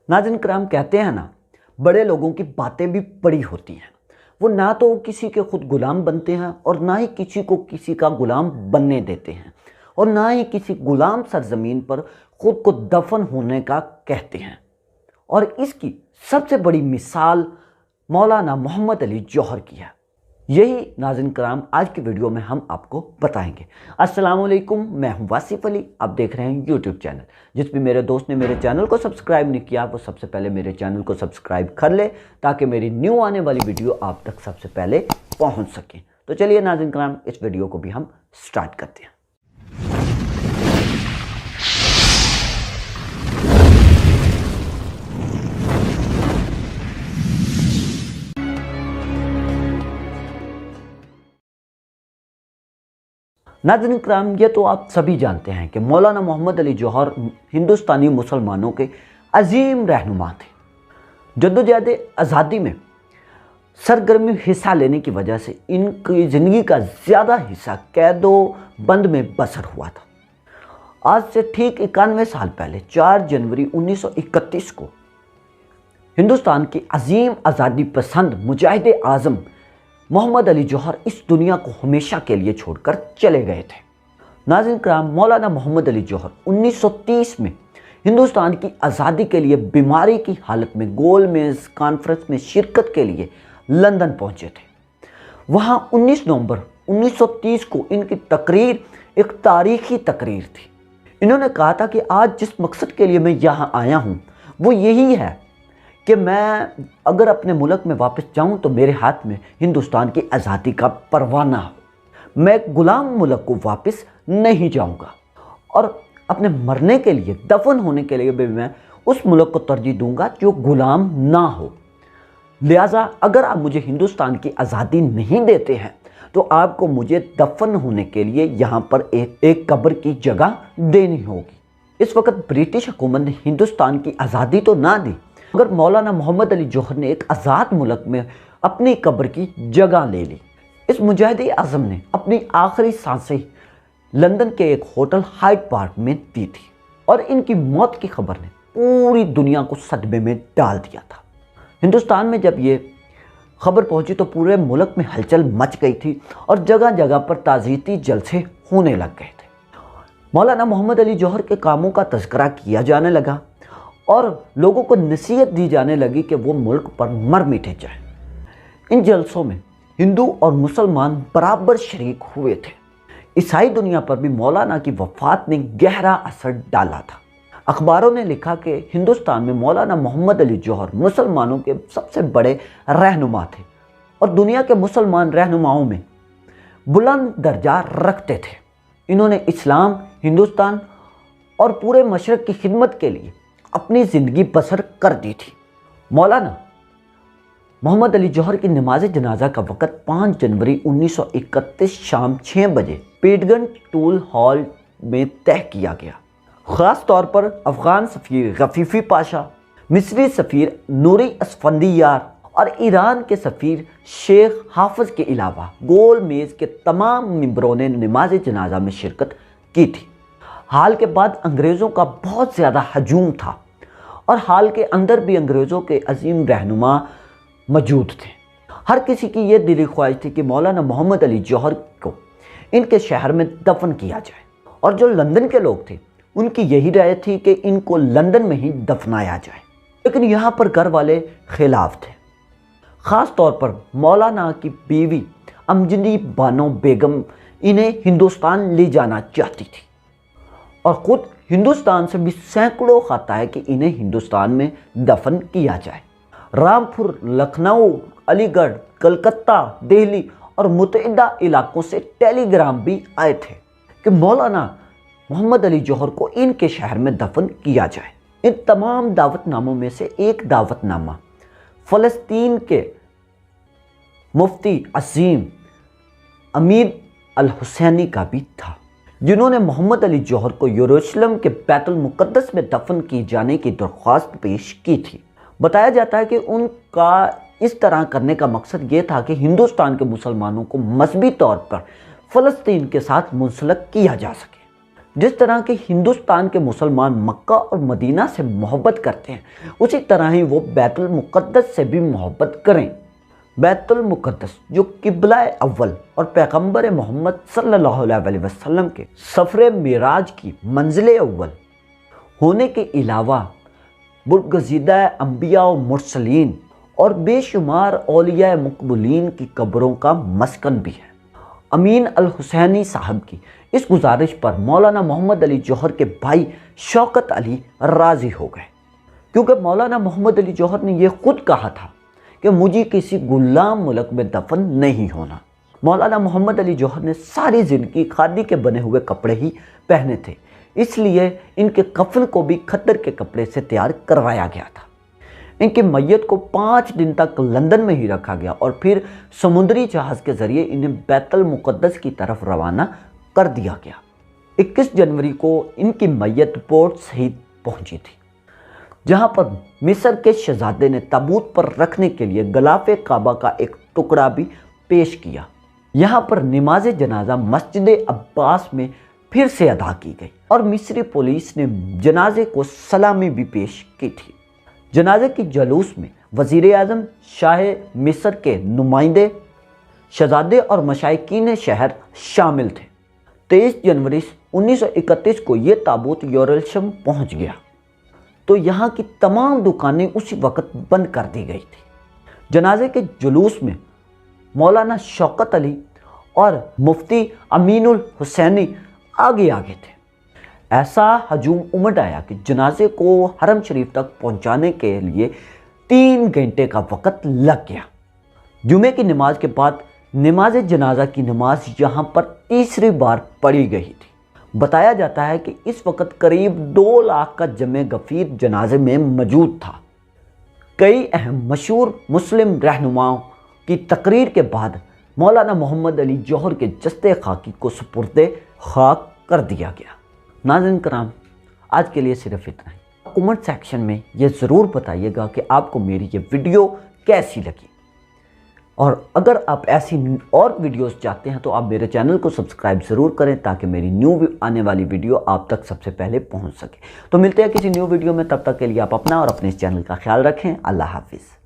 नाज़रीन करام, कहते हैं ना, बड़े लोगों की बातें भी बड़ी होती हैं। वो ना तो किसी के खुद गुलाम बनते हैं और ना ही किसी को किसी का गुलाम बनने देते हैं, और ना ही किसी गुलाम सरजमीन पर खुद को दफन होने का कहते हैं। और इसकी सबसे बड़ी मिसाल मौलाना मोहम्मद अली जौहर की है। यही नाज़रीन कराम आज की वीडियो में हम आपको बताएंगे। अस्सलाम वालेकुम, मैं हूं वासिफ अली। आप देख रहे हैं यूट्यूब चैनल। जिस भी मेरे दोस्त ने मेरे चैनल को सब्सक्राइब नहीं किया, वो सबसे पहले मेरे चैनल को सब्सक्राइब कर ले, ताकि मेरी न्यू आने वाली वीडियो आप तक सबसे पहले पहुंच सके। तो चलिए नाज़रीन कराम, इस वीडियो को भी हम स्टार्ट करते हैं। नाज़रीन कराम, ये तो आप सभी जानते हैं कि मौलाना मोहम्मद अली जौहर हिंदुस्तानी मुसलमानों के अजीम रहनुमा थे। जद्दोजहद आज़ादी में सरगर्मी हिस्सा लेने की वजह से इनकी ज़िंदगी का ज़्यादा हिस्सा कैदो बंद में बसर हुआ था। आज से ठीक 91 साल पहले 4 जनवरी 1931 को हिंदुस्तान की अजीम आज़ादी पसंद मुजाहिद आज़म मोहम्मद अली जौहर इस दुनिया को हमेशा के लिए छोड़कर चले गए थे। नाज़रीन कराम, मौलाना मोहम्मद अली जौहर 1930 में हिंदुस्तान की आज़ादी के लिए बीमारी की हालत में गोल मेज़ कॉन्फ्रेंस में शिरकत के लिए लंदन पहुंचे थे। वहां 19 नवंबर 1930 को इनकी तकरीर एक तारीखी तकरीर थी। इन्होंने कहा था कि आज जिस मकसद के लिए मैं यहाँ आया हूँ वो यही है कि मैं अगर अपने मुल्क में वापस जाऊं तो मेरे हाथ में हिंदुस्तान की आज़ादी का परवाना हो। मैं गुलाम मुल्क को वापस नहीं जाऊंगा और अपने मरने के लिए, दफन होने के लिए भी मैं उस मुल्क को तरजीह दूंगा जो गुलाम ना हो। लिहाजा अगर आप मुझे हिंदुस्तान की आज़ादी नहीं देते हैं तो आपको मुझे दफन होने के लिए यहाँ पर एक कब्र की जगह देनी होगी। इस वक्त ब्रिटिश हुकूमत ने हिंदुस्तान की आज़ादी तो ना दी, मगर मौलाना मोहम्मद अली जौहर ने एक आज़ाद मुल्क में अपनी कब्र की जगह ले ली। इस मुजाहिद आज़म ने अपनी आखिरी सांसें लंदन के एक होटल हाइड पार्क में दी थी और इनकी मौत की खबर ने पूरी दुनिया को सदमे में डाल दिया था। हिंदुस्तान में जब ये खबर पहुंची तो पूरे मुल्क में हलचल मच गई थी और जगह जगह पर ताज़ियती जलसे होने लग गए थे। मौलाना मोहम्मद अली जौहर के कामों का तज़किरा किया जाने लगा और लोगों को नसीहत दी जाने लगी कि वो मुल्क पर मर मिटे जाए। इन जलसों में हिंदू और मुसलमान बराबर शरीक हुए थे। ईसाई दुनिया पर भी मौलाना की वफ़ात ने गहरा असर डाला था। अखबारों ने लिखा कि हिंदुस्तान में मौलाना मोहम्मद अली जौहर मुसलमानों के सबसे बड़े रहनुमा थे और दुनिया के मुसलमान रहनुमाओं में बुलंद दर्जा रखते थे। इन्होंने इस्लाम, हिंदुस्तान और पूरे मशरक़ की खिदमत के लिए अपनी ज़िंदगी बसर कर दी थी। मौलाना मोहम्मद अली जौहर की नमाज जनाजा का वक़्त 5 जनवरी 1931 शाम 6 बजे पीटगन टूल हॉल में तय किया गया। ख़ास तौर पर अफ़गान सफ़ीर गफ़ीफ़ी पाशा, मिस्री सफ़ीर नूरी असफंदियार और ईरान के सफ़ीर शेख हाफ़िज़ के अलावा गोल मेज़ के तमाम मेंबरों ने नमाज जनाजा में शिरकत की थी। हाल के बाद अंग्रेज़ों का बहुत ज़्यादा हजूम था और हाल के अंदर भी अंग्रेज़ों के अजीम रहनुमा मौजूद थे। हर किसी की ये दिली ख्वाहिश थी कि मौलाना मोहम्मद अली जौहर को इनके शहर में दफन किया जाए, और जो लंदन के लोग थे उनकी यही राय थी कि इनको लंदन में ही दफनाया जाए। लेकिन यहाँ पर घर वाले खिलाफ थे। ख़ास तौर पर मौलाना की बीवी अमजदी बानो बेगम इन्हें हिंदुस्तान ले जाना चाहती थी और ख़ुद हिंदुस्तान से भी सैकड़ों ख़त आए कि इन्हें हिंदुस्तान में दफन किया जाए। रामपुर, लखनऊ, अलीगढ़, कलकत्ता, दिल्ली और मुतअद्दिदा इलाकों से टेलीग्राम भी आए थे कि मौलाना मोहम्मद अली जौहर को इनके शहर में दफन किया जाए। इन तमाम दावतनामों में से एक दावतनामा फ़लस्तीन के मुफ्ती अजीम अमीर अल हुसैनी का भी था, जिन्होंने मोहम्मद अली जौहर को यरूशलेम के बैतुल मुक़द्दस में दफन किए जाने की दरख्वास्त पेश की थी। बताया जाता है कि उनका इस तरह करने का मकसद ये था कि हिंदुस्तान के मुसलमानों को मजहबी तौर पर फ़लस्तीन के साथ मुंसलिक किया जा सके। جس طرح کہ ہندوستان کے مسلمان مکہ اور مدینہ سے محبت کرتے ہیں، اسی طرح ہی وہ بیت المقدس سے بھی محبت کریں۔ بیت المقدس جو قبلہ اول اور پیغمبر محمد صلی اللہ علیہ وسلم کے سفر معراج کی منزل اول ہونے کے علاوہ برگزیدہ انبیاء و مرسلین اور بے شمار اولیاء مقبولین کی قبروں کا مسکن بھی ہے۔ امین الحسینی صاحب کی اس گزارش پر مولانا محمد علی جوہر کے بھائی شوکت علی راضی ہو گئے، کیونکہ مولانا محمد علی جوہر نے یہ خود کہا تھا کہ مجھے کسی غلام ملک میں دفن نہیں ہونا۔ مولانا محمد علی جوہر نے ساری زندگی کھادی کے بنے ہوئے کپڑے ہی پہنے تھے، اس لیے ان کے کفن کو بھی کھدر کے کپڑے سے تیار کروایا گیا تھا۔ ان کی میت کو 5 دن تک لندن میں ہی رکھا گیا اور پھر سمندری جہاز کے ذریعے انہیں بیت المقدس کی طرف روانہ کر دیا گیا۔ 21 جنوری کو ان کی میت پورٹ سعید پہنچی تھی، جہاں پر مصر کے شہزادے نے تابوت پر رکھنے کے لیے غلاف کعبہ کا ایک ٹکڑا بھی پیش کیا۔ یہاں پر نماز جنازہ مسجد عباس میں پھر سے ادا کی گئی اور مصری پولیس نے جنازے کو سلامی بھی پیش کی تھی۔ جنازے کی جلوس میں وزیر اعظم، شاہ مصر کے نمائندے، شہزادے اور مشائقین شہر شامل تھے۔ 23 جنوری 1931 کو یہ تابوت یروشلم پہنچ گیا تو یہاں کی تمام دکانیں اسی وقت بند کر دی گئی تھی۔ جنازے کے جلوس میں مولانا شوکت علی اور مفتی امین الحسینی آگے تھے۔ ایسا ہجوم امٹ آیا کہ جنازے کو حرم شریف تک پہنچانے کے لیے 3 گھنٹے کا وقت لگ گیا۔ جمعے کی نماز کے بعد نماز جنازہ کی نماز یہاں پر تیسری بار پڑھی گئی تھی۔ بتایا جاتا ہے کہ اس وقت قریب 2 لاکھ کا جمع غفیر جنازے میں موجود تھا۔ کئی اہم مشہور مسلم رہنماؤں کی تقریر کے بعد مولانا محمد علی جوہر کے جسد خاکی کو سپرد خاک کر دیا گیا۔ ناظرین کرام، آج کے لیے صرف اتنا ہی۔ کمنٹ سیکشن میں یہ ضرور بتائیے گا کہ آپ کو میری یہ ویڈیو کیسی لگی، اور اگر آپ ایسی اور ویڈیوز چاہتے ہیں تو آپ میرے چینل کو سبسکرائب ضرور کریں تاکہ میری نیو آنے والی ویڈیو آپ تک سب سے پہلے پہنچ سکے۔ تو ملتے ہیں کسی نیو ویڈیو میں، تب تک کے لیے آپ اپنا اور اپنے اس چینل کا خیال رکھیں۔ اللہ حافظ۔